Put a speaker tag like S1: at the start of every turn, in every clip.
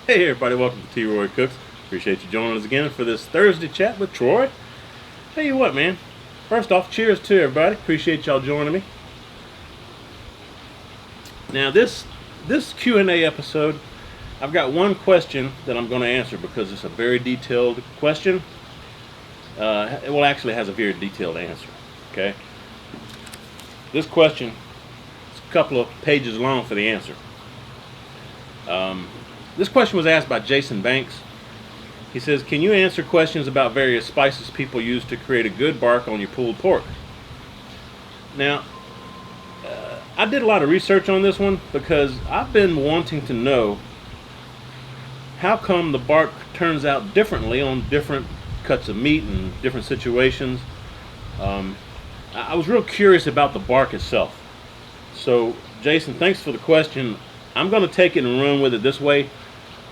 S1: Hey everybody, welcome to T. Roy Cooks. Appreciate you joining us again for this Thursday chat with Troy. Tell you what, man. First off, cheers to everybody. Appreciate y'all joining me. Now this Q&A episode, I've got one question that I'm going to answer because it's a very detailed question. It actually has a very detailed answer. Okay. This question is a couple of pages long for the answer. This question was asked by Jason Banks. He says, can you answer questions about various spices people use to create a good bark on your pulled pork? Now, I did a lot of research on this one because I've been wanting to know how come the bark turns out differently on different cuts of meat and different situations. I was real curious about the bark itself. So, Jason, thanks for the question. I'm going to take it and run with it this way,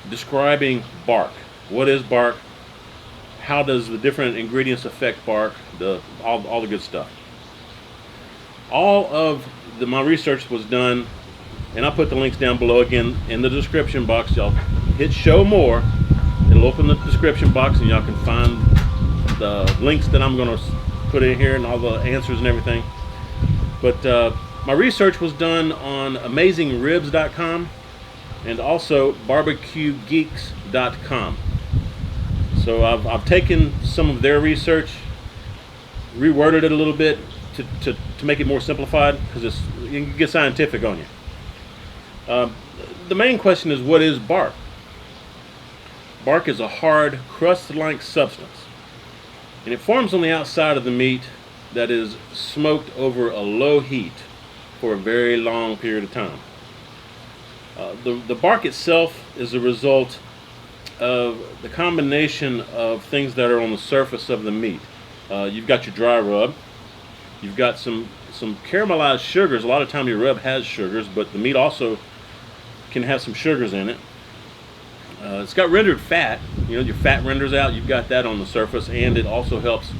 S1: describing bark. What is bark? How does the different ingredients affect bark? All the good stuff. All of my research was done, and I'll put the links down below again in the description box. Y'all hit show more. It'll open the description box, and y'all can find the links that I'm going to put in here and all the answers and everything. But my research was done on AmazingRibs.com and also BBQGeeks.com. So I've taken some of their research, reworded it a little bit to make it more simplified because you can get scientific on you. The main question is, what is bark? Bark is a hard, crust-like substance, and it forms on the outside of the meat that is smoked over a low heat for a very long period of time. The bark itself is a result of the combination of things that are on the surface of the meat. You've got your dry rub. You've got some caramelized sugars. A lot of time your rub has sugars, but the meat also can have some sugars in it. It's got rendered fat. You know, your fat renders out. You've got that on the surface, and it also helps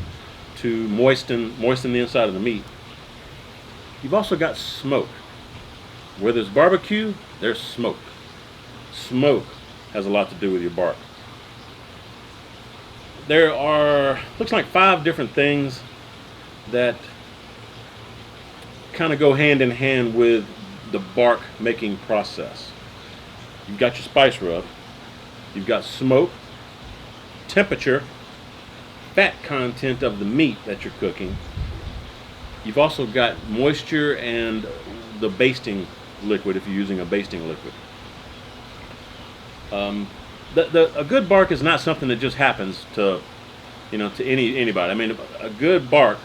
S1: to moisten the inside of the meat. You've also got smoke. Where there's barbecue, there's smoke. Smoke has a lot to do with your bark. There are, looks like 5 different things that kind of go hand in hand with the bark making process. You've got your spice rub. You've got smoke, temperature, fat content of the meat that you're cooking. You've also got moisture and the basting liquid if you're using a basting liquid. A good bark is not something that just happens to anybody. I mean, a good bark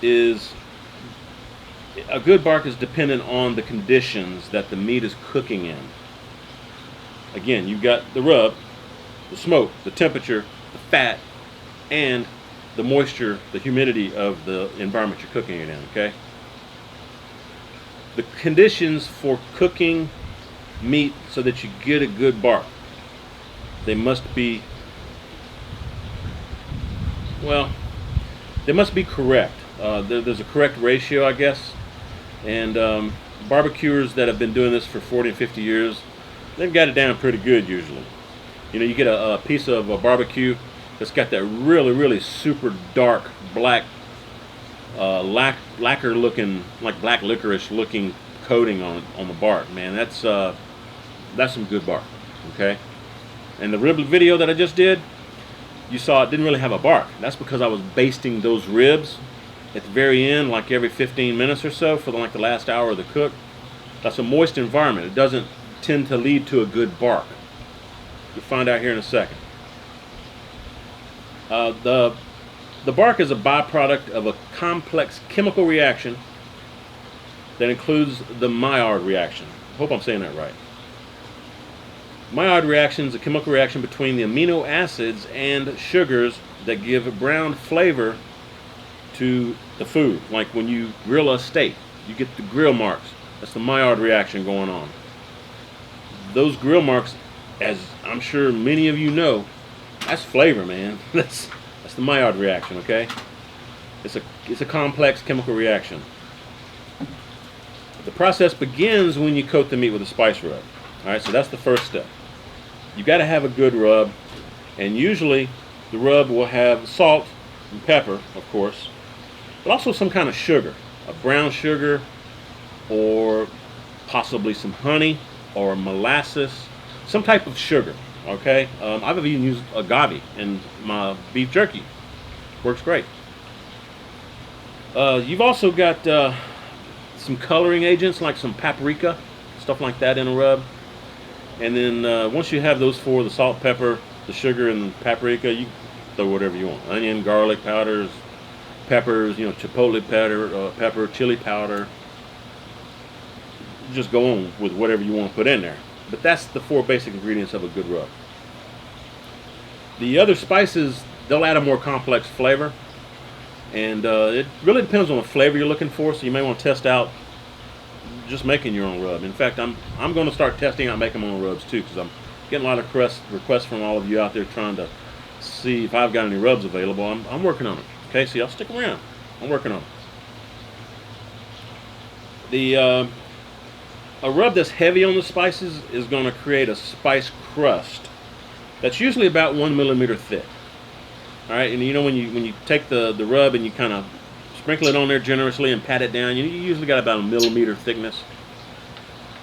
S1: is dependent on the conditions that the meat is cooking in. Again, you've got the rub, the smoke, the temperature, the fat, and the moisture, the humidity of the environment you're cooking it in, okay? The conditions for cooking meat so that you get a good bark, they must be correct. There's a correct ratio, I guess, and barbecuers that have been doing this for 40 and 50 years, they've got it down pretty good usually. You know, you get a piece of a barbecue that's got that really super dark black lacquer looking, like black licorice looking coating on the bark. Man, that's some good bark, okay? And the rib video that I just did, you saw it didn't really have a bark. That's because I was basting those ribs at the very end, like every 15 minutes or so for the last hour of the cook. That's a moist environment. It doesn't tend to lead to a good bark. You'll find out here in a second. The bark is a byproduct of a complex chemical reaction that includes the Maillard reaction. I hope I'm saying that right. Maillard reaction is a chemical reaction between the amino acids and sugars that give a brown flavor to the food. Like when you grill a steak, you get the grill marks. That's the Maillard reaction going on. Those grill marks, as I'm sure many of you know, that's flavor, man. That's the Maillard reaction, okay? It's a complex chemical reaction. The process begins when you coat the meat with a spice rub. All right, so that's the first step. You got to have a good rub, and usually the rub will have salt and pepper, of course, but also some kind of sugar, a brown sugar, or possibly some honey or molasses, some type of sugar. Okay, I've even used agave in my beef jerky. Works great. You've also got some coloring agents like some paprika, stuff like that in a rub. And then once you have those four, the salt, pepper, the sugar, and the paprika, you throw whatever you want. Onion, garlic powders, peppers, chipotle pepper, chili powder. Just go on with whatever you want to put in there. But that's the four basic ingredients of a good rub. The other spices, they'll add a more complex flavor. And it really depends on the flavor you're looking for, so you may want to test out just making your own rub. In fact, I'm going to start testing out making my own rubs too, because I'm getting a lot of requests from all of you out there trying to see if I've got any rubs available. I'm working on it. Okay, so y'all stick around. I'm working on it. A rub that's heavy on the spices is going to create a spice crust that's usually about 1 millimeter thick. All right, and when you take the rub and you kind of sprinkle it on there generously and pat it down, you usually got about 1 millimeter thickness.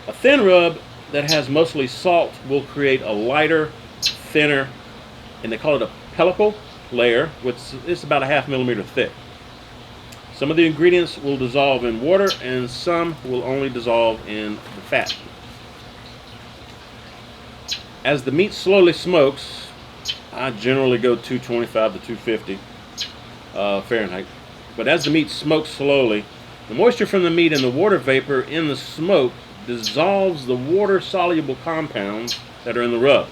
S1: A thin rub that has mostly salt will create a lighter, thinner, and they call it a pellicle layer, which is about a 0.5 millimeter thick. Some of the ingredients will dissolve in water, and some will only dissolve in the fat. As the meat slowly smokes, I generally go 225 to 250 Fahrenheit. But as the meat smokes slowly, the moisture from the meat and the water vapor in the smoke dissolves the water-soluble compounds that are in the rub,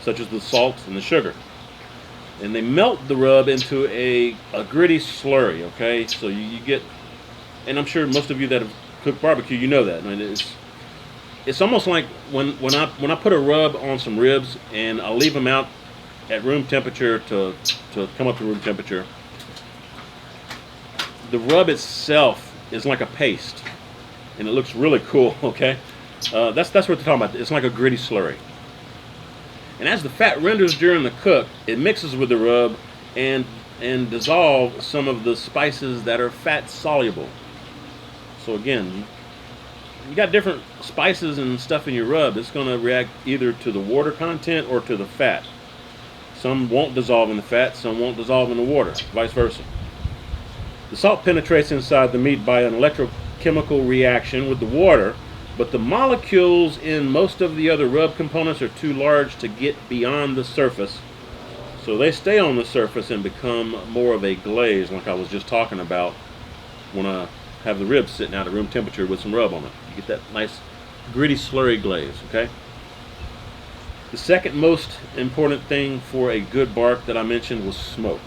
S1: such as the salt and the sugar. And they melt the rub into a gritty slurry, okay? So you get, and I'm sure most of you that have cooked barbecue, you know that. I mean, it's almost like when I put a rub on some ribs and I leave them out at room temperature to come up to room temperature. The rub itself is like a paste, and it looks really cool. Okay, that's what they're talking about. It's like a gritty slurry. And as the fat renders during the cook, it mixes with the rub and dissolves some of the spices that are fat soluble. So again, you got different spices and stuff in your rub. It's going to react either to the water content or to the fat. Some won't dissolve in the fat, some won't dissolve in the water, vice versa. The salt penetrates inside the meat by an electrochemical reaction with the water, but the molecules in most of the other rub components are too large to get beyond the surface. So they stay on the surface and become more of a glaze, like I was just talking about when I have the ribs sitting out at room temperature with some rub on it. You get that nice gritty slurry glaze, okay? The second most important thing for a good bark that I mentioned was smoke.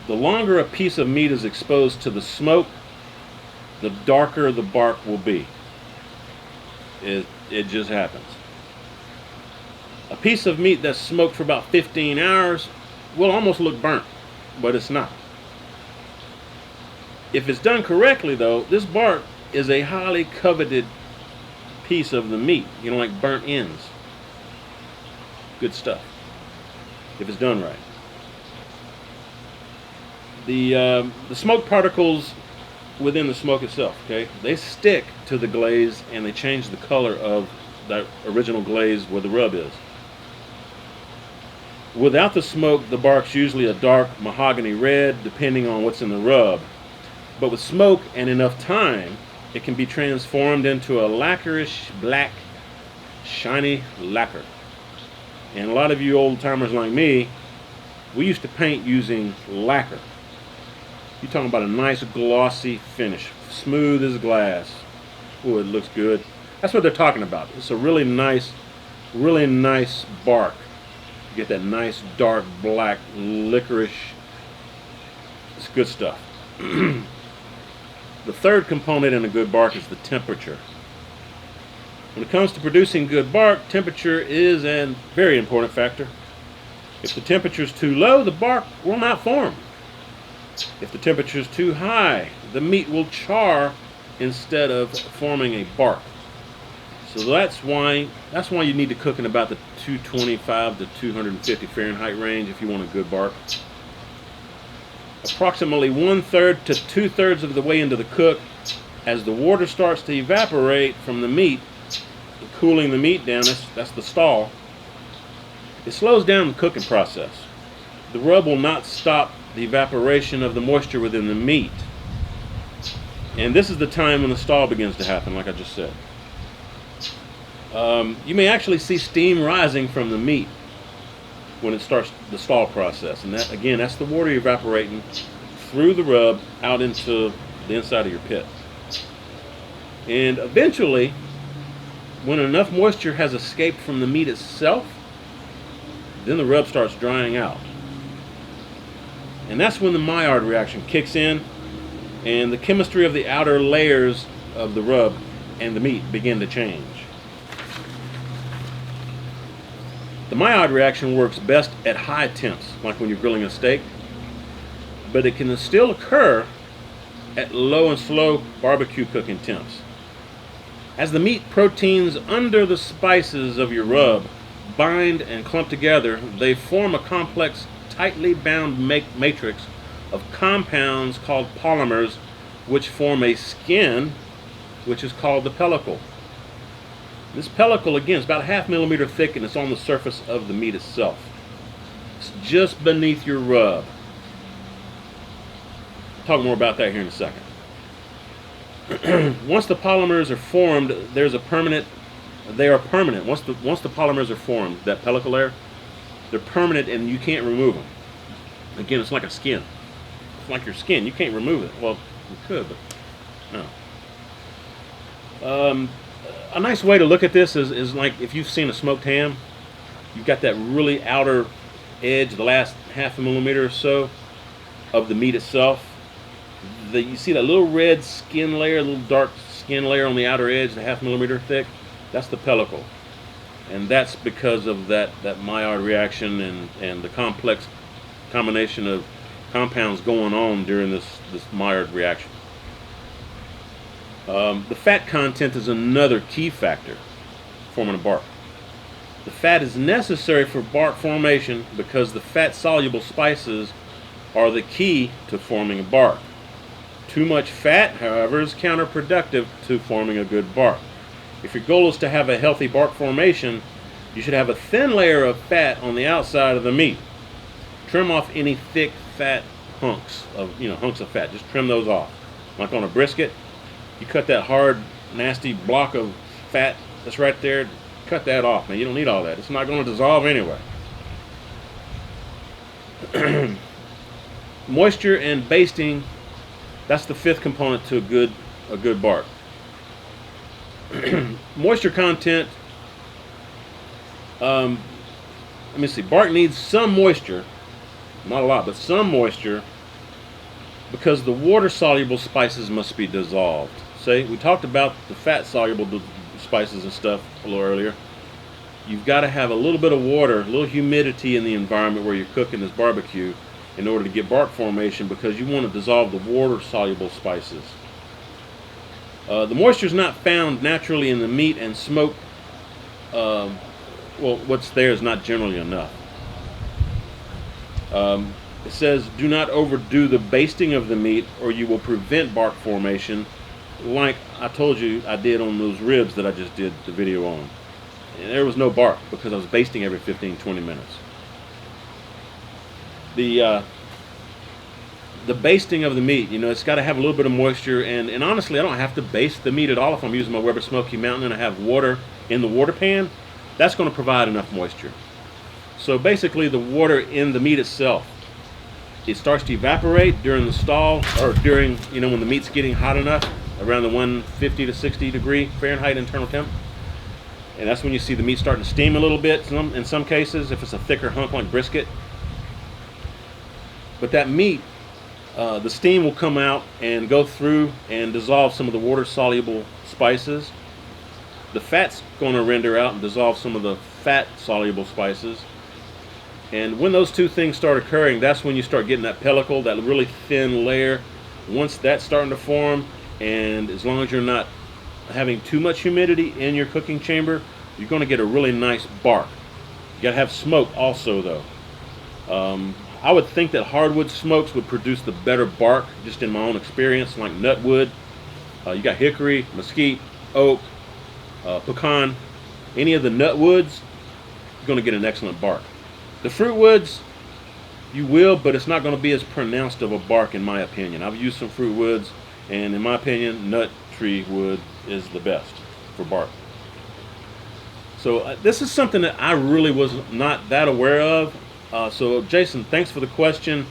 S1: The longer a piece of meat is exposed to the smoke, the darker the bark will be. It just happens. A piece of meat that's smoked for about 15 hours will almost look burnt, but it's not. If it's done correctly though, this bark is a highly coveted piece of the meat, like burnt ends. Good stuff, if it's done right. The smoke particles within the smoke itself, okay, they stick to the glaze and they change the color of that original glaze where the rub is. Without the smoke, the bark's usually a dark mahogany red, depending on what's in the rub. But with smoke and enough time, it can be transformed into a lacquerish black, shiny lacquer. And a lot of you old timers like me, we used to paint using lacquer. You're talking about a nice glossy finish, smooth as glass. Oh, it looks good. That's what they're talking about. It's a really nice bark. You get that nice dark black licorice. It's good stuff. The third component in a good bark is the temperature. When it comes to producing good bark, temperature is a very important factor. If the temperature is too low, the bark will not form. If the temperature is too high, the meat will char instead of forming a bark. So that's why you need to cook in about the 225 to 250 Fahrenheit range if you want a good bark. Approximately 1/3 to 2/3 of the way into the cook, as the water starts to evaporate from the meat, cooling the meat down, that's the stall, it slows down the cooking process. The rub will not stop the evaporation of the moisture within the meat. And this is the time when the stall begins to happen, like I just said. You may actually see steam rising from the meat when it starts the stall process. And that, again, that's the water evaporating through the rub out into the inside of your pit. And eventually, when enough moisture has escaped from the meat itself, then the rub starts drying out. And that's when the Maillard reaction kicks in, and the chemistry of the outer layers of the rub and the meat begin to change. The Maillard reaction works best at high temps, like when you're grilling a steak, but it can still occur at low and slow barbecue cooking temps. As the meat proteins under the spices of your rub bind and clump together, they form a complex, tightly bound matrix of compounds called polymers, which form a skin, which is called the pellicle. This pellicle, again, is about 1/2 millimeter thick, and it's on the surface of the meat itself. It's just beneath your rub. I'll talk more about that here in a second. Once the polymers are formed, they are permanent. Once the polymers are formed, that pellicle layer, they're permanent and you can't remove them. Again, it's like a skin. It's like your skin. You can't remove it. Well, you could, but no. A nice way to look at this is like if you've seen a smoked ham, you've got that really outer edge, the last 1/2 millimeter or so of the meat itself. You see that little red skin layer, little dark skin layer on the outer edge, the 1/2 millimeter thick? That's the pellicle. And that's because of that Maillard reaction and the complex combination of compounds going on during this Maillard reaction. The fat content is another key factor forming a bark. The fat is necessary for bark formation because the fat-soluble spices are the key to forming a bark. Too much fat, however, is counterproductive to forming a good bark. If your goal is to have a healthy bark formation, you should have a thin layer of fat on the outside of the meat. Trim off any thick fat hunks of fat. Just trim those off. Like on a brisket, you cut that hard, nasty block of fat that's right there. Cut that off, man. You don't need all that. It's not going to dissolve anyway. Moisture and basting, that's the fifth component to a good bark. Moisture content, let me see, bark needs some moisture, not a lot, but some moisture, because the water-soluble spices must be dissolved. See, we talked about the fat-soluble spices and stuff a little earlier. You've got to have a little bit of water, a little humidity in the environment where you're cooking this barbecue in order to get bark formation, because you want to dissolve the water-soluble spices. The moisture is not found naturally in the meat, and smoke, what's there is not generally enough. It says, do not overdo the basting of the meat or you will prevent bark formation, like I told you I did on those ribs that I just did the video on. And there was no bark because I was basting every 15-20 minutes. The basting of the meat, it's got to have a little bit of moisture, and honestly, I don't have to baste the meat at all if I'm using my Weber Smokey Mountain and I have water in the water pan. That's going to provide enough moisture. So basically, the water in the meat itself, it starts to evaporate during the stall, or during, when the meat's getting hot enough, around the 150 to 60 degree Fahrenheit internal temp. And that's when you see the meat starting to steam a little bit, in some cases, if it's a thicker hunk like brisket. But that meat, the steam will come out and go through and dissolve some of the water-soluble spices. The fat's going to render out and dissolve some of the fat-soluble spices. And when those two things start occurring, that's when you start getting that pellicle, that really thin layer. Once that's starting to form, and as long as you're not having too much humidity in your cooking chamber, you're going to get a really nice bark. You got to have smoke also, though. I would think that hardwood smokes would produce the better bark, just in my own experience, like nutwood. You got hickory, mesquite, oak, pecan. Any of the nutwoods, you're going to get an excellent bark. The fruit woods, you will, but it's not going to be as pronounced of a bark, in my opinion. I've used some fruit woods, and in my opinion, nut tree wood is the best for bark. So this is something that I really was not that aware of. So Jason, thanks for the question.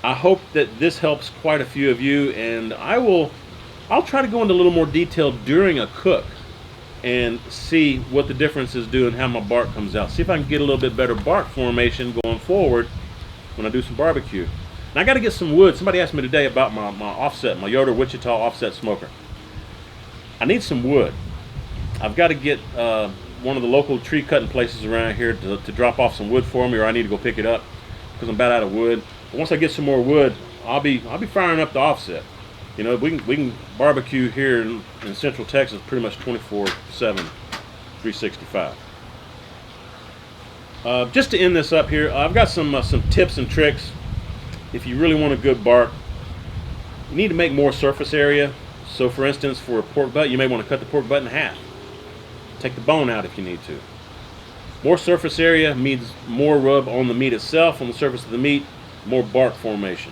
S1: I hope that this helps quite a few of you, and I'll try to go into a little more detail during a cook and see what the differences do and how my bark comes out. See if I can get a little bit better bark formation going forward when I do some barbecue. And I got to get some wood. Somebody asked me today about my offset, my Yoder Wichita offset smoker. I need some wood. I've got to get one of the local tree cutting places around here to drop off some wood for me, or I need to go pick it up because I'm about out of wood. But once I get some more wood, I'll be firing up the offset. You know, we can barbecue here in Central Texas pretty much 24/7, 365. Just to end this up here, I've got some tips and tricks. If you really want a good bark, you need to make more surface area. So for instance, for a pork butt, you may want to cut the pork butt in half. Take the bone out if you need to. More surface area means more rub on the meat itself, on the surface of the meat, more bark formation.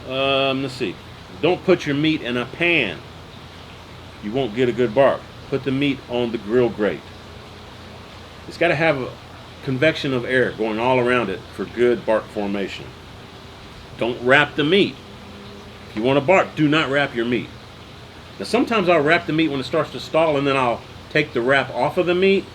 S1: Let's see. Don't put your meat in a pan. You won't get a good bark. Put the meat on the grill grate. It's got to have a convection of air going all around it for good bark formation. Don't wrap the meat. If you want a bark, do not wrap your meat. Now sometimes I'll wrap the meat when it starts to stall, and then I'll take the wrap off of the meat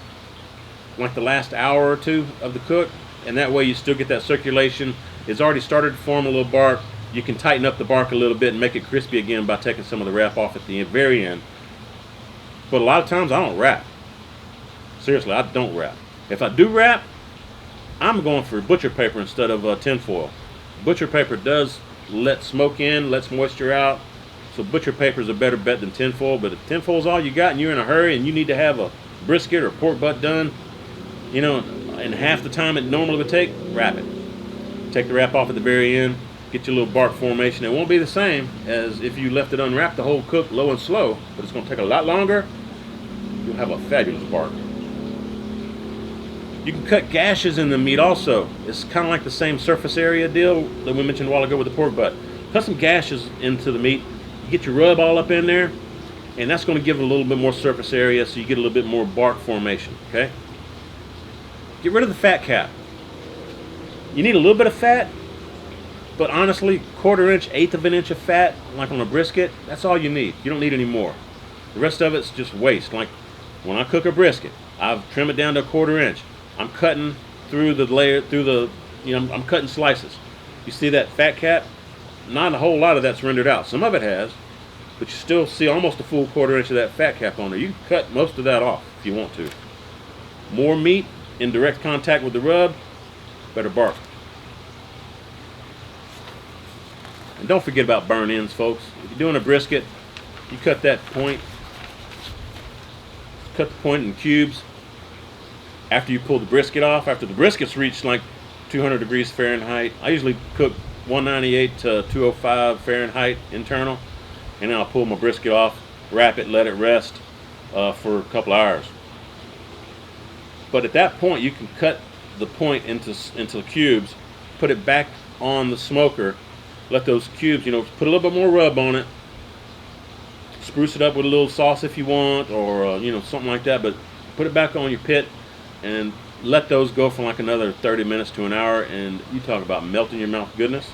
S1: like the last hour or two of the cook, and that way you still get that circulation. It's already started to form a little bark. You can tighten up the bark a little bit and make it crispy again by taking some of the wrap off at the very end. But a lot of times I don't wrap. Seriously, I don't wrap. If I do wrap, I'm going for butcher paper instead of tinfoil. Butcher paper does let smoke in, lets moisture out. So butcher paper is a better bet than tinfoil. But if tinfoil is all you got and you're in a hurry and you need to have a brisket or pork butt done, you know, in half the time it normally would take, wrap it. Take the wrap off at the very end, get your little bark formation. It won't be the same as if you left it unwrapped the whole cook low and slow, but it's going to take a lot longer. You'll have a fabulous bark. You can cut gashes in the meat also. It's kind of like the same surface area deal that we mentioned a while ago with the pork butt. Cut some gashes into the meat. You get your rub all up in there, and that's going to give it a little bit more surface area so you get a little bit more bark formation, okay? Get rid of the fat cap. You need a little bit of fat, but honestly, 1/4 inch, 1/8 of an inch of fat, like on a brisket, that's all you need. You don't need any more. The rest of it's just waste. Like when I cook a brisket, I've trimmed it down to 1/4 inch. I'm cutting through the layer, I'm cutting slices. You see that fat cap? Not a whole lot of that's rendered out. Some of it has, but you still see almost a full 1/4 inch of that fat cap on there. You can cut most of that off if you want to. More meat in direct contact with the rub, better bark. And don't forget about burn ends, folks. If you're doing a brisket, you cut that point. Cut the point in cubes. After you pull the brisket off, after the brisket's reached like 200 degrees Fahrenheit, I usually cook 198 to 205 Fahrenheit internal, and then I'll pull my brisket off, wrap it, let it rest for a couple hours. But at that point, you can cut the point into cubes, put it back on the smoker, let those cubes, put a little bit more rub on it, spruce it up with a little sauce if you want, or something like that, but put it back on your pit and let those go for like another 30 minutes to an hour, and you talk about melting your mouth goodness.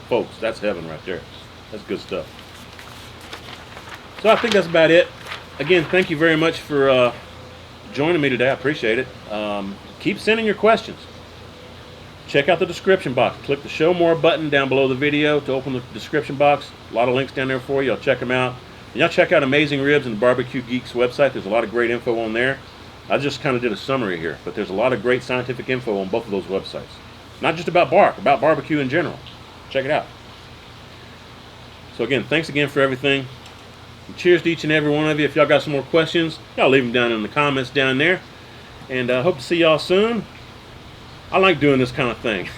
S1: Folks, that's heaven right there. That's good stuff. So I think that's about it. Again, thank you very much for joining me today. I appreciate it. Keep sending your questions. Check out the description box. Click the Show More button down below the video to open the description box. A lot of links down there for you. I'll check them out. And y'all check out Amazing Ribs and the Barbecue Geeks website. There's a lot of great info on there. I just kind of did a summary here, but there's a lot of great scientific info on both of those websites. Not just about bark, about barbecue in general. Check it out. So again, thanks again for everything. Cheers to each and every one of you. If y'all got some more questions, y'all leave them down in the comments down there. And I hope to see y'all soon. I like doing this kind of thing.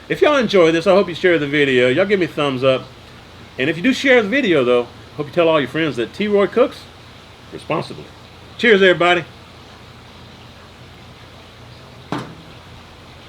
S1: If y'all enjoy this, I hope you share the video. Y'all give me a thumbs up. And if you do share the video, though, hope you tell all your friends that T. Roy cooks responsibly. Cheers, everybody.